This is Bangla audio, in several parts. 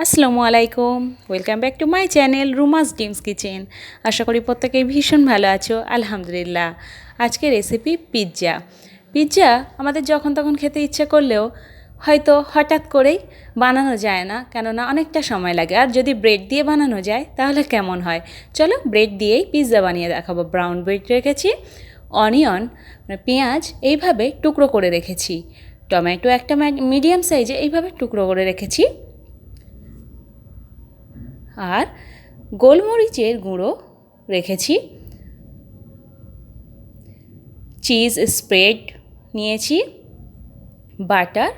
আসসালামু আলাইকুম, welcome back to my channel Ruma's ডিমস কিচেন। আশা করি প্রত্যেকেই ভীষণ ভালো আছো, আলহামদুলিল্লাহ। আজকে রেসিপি পিৎজা। পিৎজা আমাদের যখন তখন খেতে ইচ্ছে করলেও হয়তো হঠাৎ করেই বানানো যায় না, কেননা অনেকটা সময় লাগে। আর যদি ব্রেড দিয়ে বানানো যায় তাহলে কেমন হয়। চলো ব্রেড দিয়েই পিৎজা বানিয়ে দেখাবো। ব্রাউন ব্রেড রেখেছি, অনিয়ন পেঁয়াজ এইভাবে টুকরো করে রেখেছি, টমেটো একটা মিডিয়াম সাইজে এইভাবে টুকরো করে রেখেছি, আর গোলমরিচের গুঁড়ো রেখেছি, চিজ স্প্রেড নিয়েছি, বাটার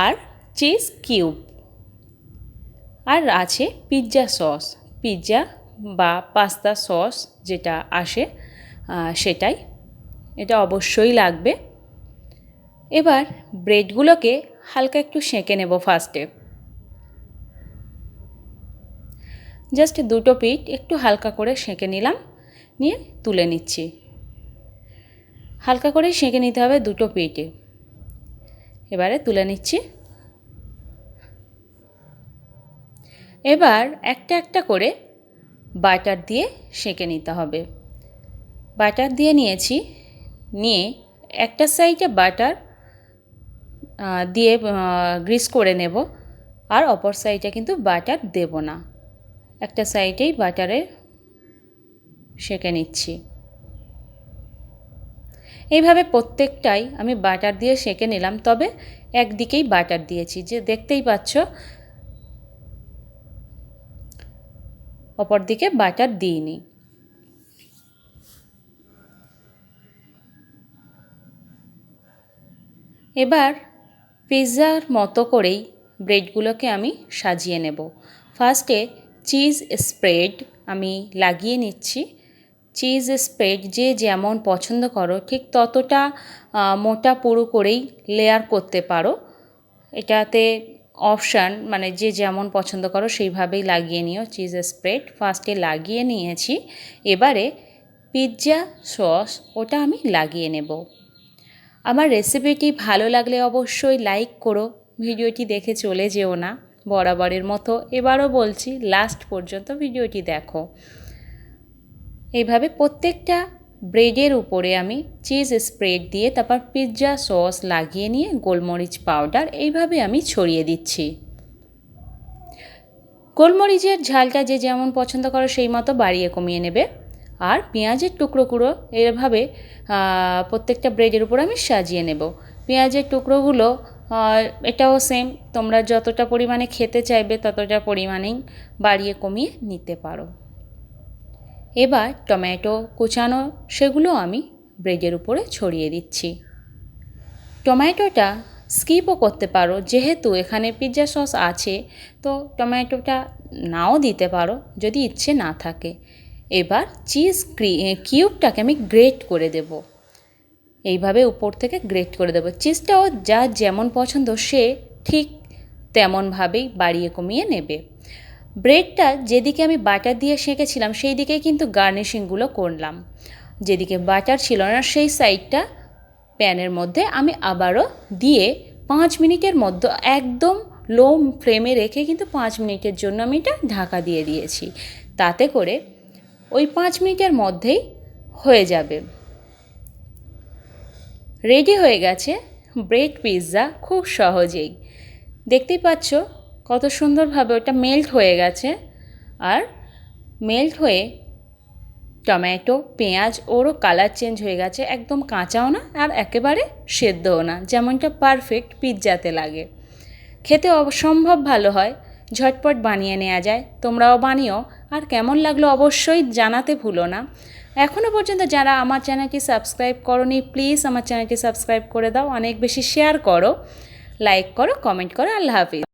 আর চিজ কিউব, আর আছে পিৎজা সস, পিৎজা বা পাস্তা সস যেটা আসে সেটাই, এটা অবশ্যই লাগবে। এবার ব্রেডগুলোকে হালকা একটু সেঁকে নেব। ফার্স্টে জাস্ট দুটো পিঠ একটু হালকা করে সেঁকে নিলাম, নিয়ে তুলে নিচ্ছি। হালকা করে সেঁকে নিতে হবে দুটো পিঠে। এবারে তুলে নিচ্ছি। এবার একটা একটা করে বাটার দিয়ে সেঁকে নিতে হবে। বাটার দিয়ে নিয়েছি, নিয়ে একটা সাইডে বাটার দিয়ে গ্রিস করে নেব, আর অপর সাইডে কিন্তু বাটার দেব না, একটা সাইডেই বাটারে সেঁকে নিচ্ছি। এইভাবে প্রত্যেকটাই আমি বাটার দিয়ে সেঁকে নিলাম, তবে একদিকেই বাটার দিয়েছি, যে দেখতেই পাচ্ছ অপর দিকে বাটার দিইনি। এবার পিৎজার মতো করেই ব্রেডগুলোকে আমি সাজিয়ে নেব। ফার্স্টে চিজ স্প্রেড আমি লাগিয়ে নিচ্ছি। চিজ স্প্রেড যে যেমন পছন্দ করো ঠিক ততটা মোটা পুরু করেই লেয়ার করতে পারো, এটাতে অপশান, মানে যে যেমন পছন্দ করো সেইভাবেই লাগিয়ে নিও। চিজ স্প্রেড ফার্স্টে লাগিয়ে নিয়েছি, এবারে পিৎজা সস ওটা আমি লাগিয়ে নেব। আমার রেসিপিটি ভালো লাগলে অবশ্যই লাইক করো, ভিডিওটি দেখে চলে যেও না। বরাবরের মতো এবারও বলছি, লাস্ট পর্যন্ত ভিডিওটি দেখো। এইভাবে প্রত্যেকটা ব্রেডের উপরে আমি চিজ স্প্রেড দিয়ে তারপর পিৎজা সস লাগিয়ে নিয়ে গোলমরিচ পাউডার এইভাবে আমি ছড়িয়ে দিচ্ছি। গোলমরিচের ঝালটা যে যেমন পছন্দ করো সেই মতো বাড়িয়ে কমিয়ে নেবে। আর পেঁয়াজের টুকরোগুলো এভাবে প্রত্যেকটা ব্রেডের উপর আমি সাজিয়ে নেব। পেঁয়াজের টুকরোগুলো এটাও সেম, তোমরা যতটা পরিমাণে খেতে চাইবে ততটা পরিমাণেই বাড়িয়ে কমিয়ে নিতে পারো। এবার টমেটো কুচানো সেগুলো আমি ব্রেডের উপরে ছড়িয়ে দিচ্ছি। টমেটোটা স্কিপও করতে পারো, যেহেতু এখানে পিৎজা সস আছে, তো টমেটোটা নাও দিতে পারো যদি ইচ্ছে না থাকে। এবার চিজ কিউবটাকে আমি গ্রেট করে দেব, এইভাবে উপর থেকে গ্রেট করে দেব। চিজটাও যা যেমন পছন্দ সে ঠিক তেমনভাবেই বাড়িয়ে কমিয়ে নেবে। ব্রেডটা যেদিকে আমি বাটার দিয়ে সেঁকেছিলাম সেই দিকেই কিন্তু গার্নিশিংগুলো করলাম, যেদিকে বাটার ছিল না সেই সাইডটা প্যানের মধ্যে আমি আবারও দিয়ে 5 মিনিটের মধ্যে একদম লো ফ্লেমে রেখে কিন্তু 5 মিনিটের জন্য আমি এটা ঢাকা দিয়ে দিয়েছি। তাতে করে ওই 5 মিনিটের মধ্যেই হয়ে যাবে। রেডি হয়ে গেছে ব্রেড পিৎজা, খুব সহজেই। দেখতেই পাচ্ছ কত সুন্দরভাবে ওটা মেল্ট হয়ে গেছে, আর মেল্ট হয়ে টমেটো পেঁয়াজ ওরও কালার চেঞ্জ হয়ে গেছে, একদম কাঁচাও না আর একেবারে সেদ্ধও না, যেমনটা পারফেক্ট পিৎজাতে লাগে। খেতে অসম্ভব ভালো হয়, ঝটপট বানিয়ে নেওয়া যায়। তোমরাও বানিও, আর কেমন লাগলো অবশ্যই জানাতে ভুলো না। এখনও পর্যন্ত যারা আমার চ্যানেলটি সাবস্ক্রাইব করোনি, প্লিজ আমার চ্যানেলটি সাবস্ক্রাইব করে দাও, অনেক বেশি শেয়ার করো, লাইক করো, কমেন্ট করো। আল্লাহ হাফিজ।